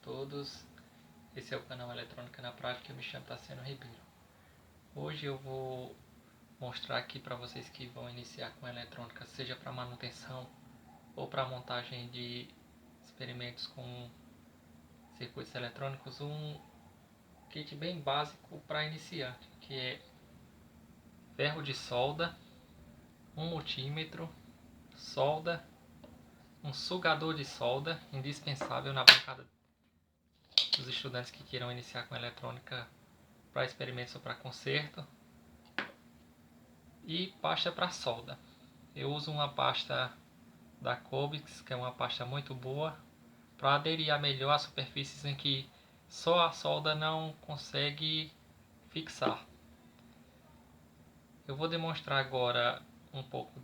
todos, esse é o canal Eletrônica na Prática, eu me chamo Tassiano Ribeiro. Hoje eu vou mostrar aqui para vocês que vão iniciar com eletrônica, seja para manutenção ou para montagem de experimentos com circuitos eletrônicos, um kit bem básico para iniciante, que é ferro de solda, um multímetro, solda, um sugador de solda, indispensável na bancada dos estudantes que queiram iniciar com eletrônica para experimentos ou para conserto, e pasta para solda. Eu uso uma pasta da Cobex, que é uma pasta muito boa, para aderir melhor a superfícies em que só a solda não consegue fixar. Eu vou demonstrar agora um pouco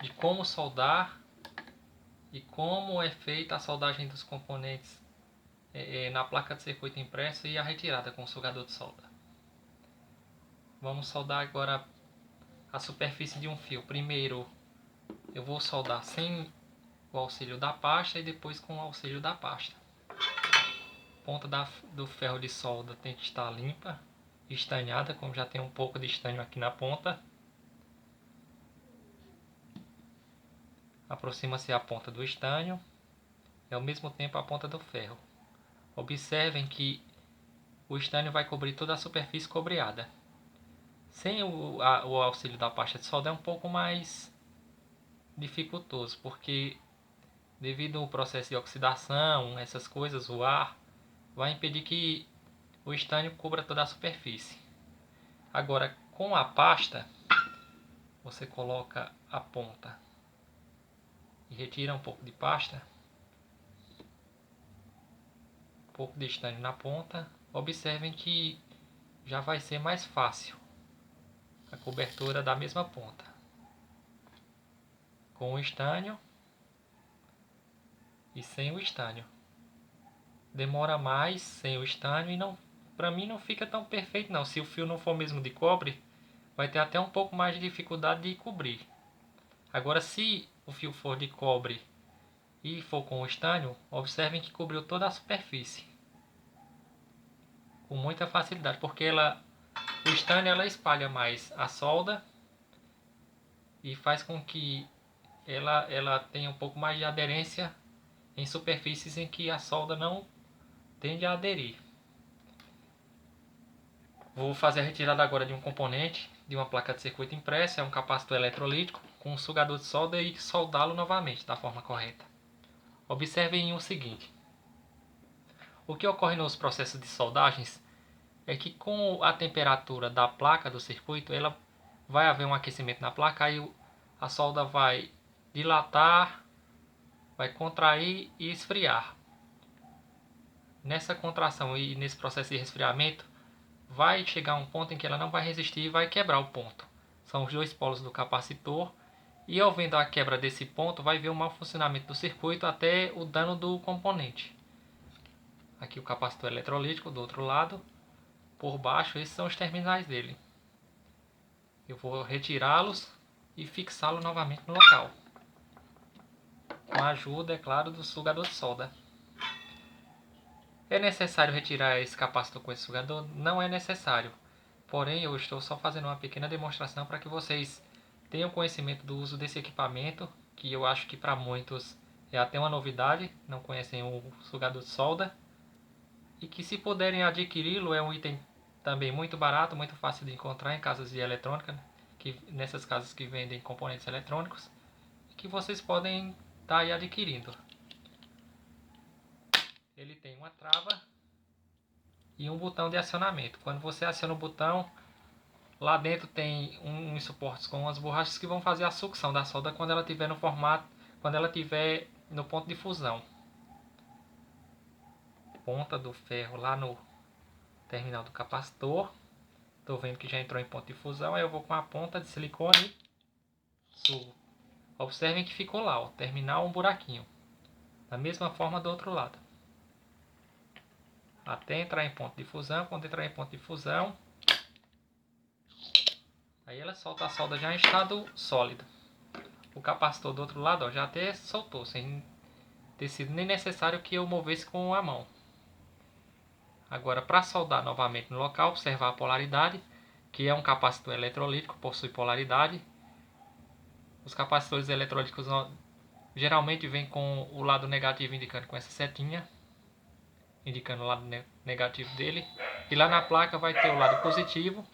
de como soldar e como é feita a soldagem dos componentes na placa de circuito impresso e a retirada com o sugador de solda. Vamos soldar agora a superfície de um fio. Primeiro eu vou soldar sem o auxílio da pasta e depois com o auxílio da pasta. A ponta do ferro de solda tem que estar limpa, estanhada, como já tem um pouco de estanho aqui na ponta. Aproxima-se a ponta do estanho e ao mesmo tempo a ponta do ferro. Observem que o estanho vai cobrir toda a superfície cobreada. Sem o auxílio da pasta de solda é um pouco mais dificultoso, porque devido ao processo de oxidação, essas coisas, o ar vai impedir que o estanho cubra toda a superfície. Agora, com a pasta, você coloca a ponta e retira um pouco de pasta, um pouco de estanho na ponta. Observem que já vai ser mais fácil a cobertura da mesma ponta. Com o estanho e sem o estanho. Demora mais sem o estanho e não, para mim não fica tão perfeito não. Se o fio não for mesmo de cobre, vai ter até um pouco mais de dificuldade de cobrir. Agora, se o fio for de cobre e for com o estanho, observem que cobriu toda a superfície com muita facilidade, porque o estanho ela espalha mais a solda e faz com que ela tenha um pouco mais de aderência em superfícies em que a solda não tende a aderir. Vou fazer a retirada agora de um componente de uma placa de circuito impressa, é um capacitor eletrolítico com um sugador de solda, e soldá-lo novamente da forma correta. Observem o seguinte: o que ocorre nos processos de soldagens é que com a temperatura da placa do circuito, ela vai haver um aquecimento na placa, aí a solda vai dilatar, vai contrair e esfriar. Nessa contração e nesse processo de resfriamento, vai chegar um ponto em que ela não vai resistir e vai quebrar o ponto. São os dois polos do capacitor, e ao vendo a quebra desse ponto, vai ver o mau funcionamento do circuito até o dano do componente. Aqui o capacitor eletrolítico do outro lado, por baixo, esses são os terminais dele. Eu vou retirá-los e fixá-los novamente no local, com a ajuda, é claro, do sugador de solda. É necessário retirar esse capacitor com esse sugador? Não é necessário. Porém, eu estou só fazendo uma pequena demonstração para que vocês tenham conhecimento do uso desse equipamento, que eu acho que para muitos é até uma novidade, não conhecem o sugador de solda, e que, se puderem adquiri-lo, é um item também muito barato, muito fácil de encontrar em casas de eletrônica, nessas casas que vendem componentes eletrônicos, que vocês podem estar aí adquirindo. Ele tem uma trava e um botão de acionamento. Quando você aciona o botão, lá dentro tem uns suportes com umas borrachas que vão fazer a sucção da solda quando ela estiver no formato, quando ela estiver no ponto de fusão. Ponta do ferro lá no terminal do capacitor. Estou vendo que já entrou em ponto de fusão, aí eu vou com a ponta de silicone e subo. Observem que ficou lá, ó, terminal, um buraquinho. Da mesma forma do outro lado. Até entrar em ponto de fusão. Quando entrar em ponto de fusão, aí ela solta a solda já em estado sólido. O capacitor do outro lado, ó, já até soltou, sem ter sido nem necessário que eu movesse com a mão. Agora, para soldar novamente no local, observar a polaridade, que é um capacitor eletrolítico, possui polaridade. Os capacitores eletrolíticos geralmente vêm com o lado negativo indicando com essa setinha, indicando o lado negativo dele. E lá na placa vai ter o lado positivo,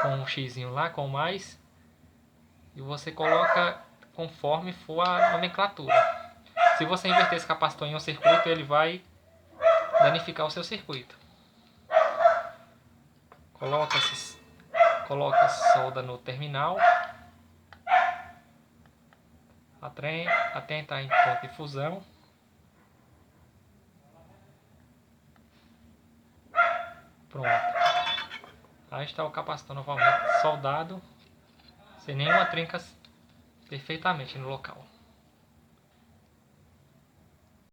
com um xizinho lá, com mais. E você coloca conforme for a nomenclatura. Se você inverter esse capacitor em um circuito, ele vai danificar o seu circuito. Coloca a solda no terminal. Atenta em ponto de fusão. Pronto. Aí está o capacitor novamente soldado, sem nenhuma trinca, perfeitamente no local.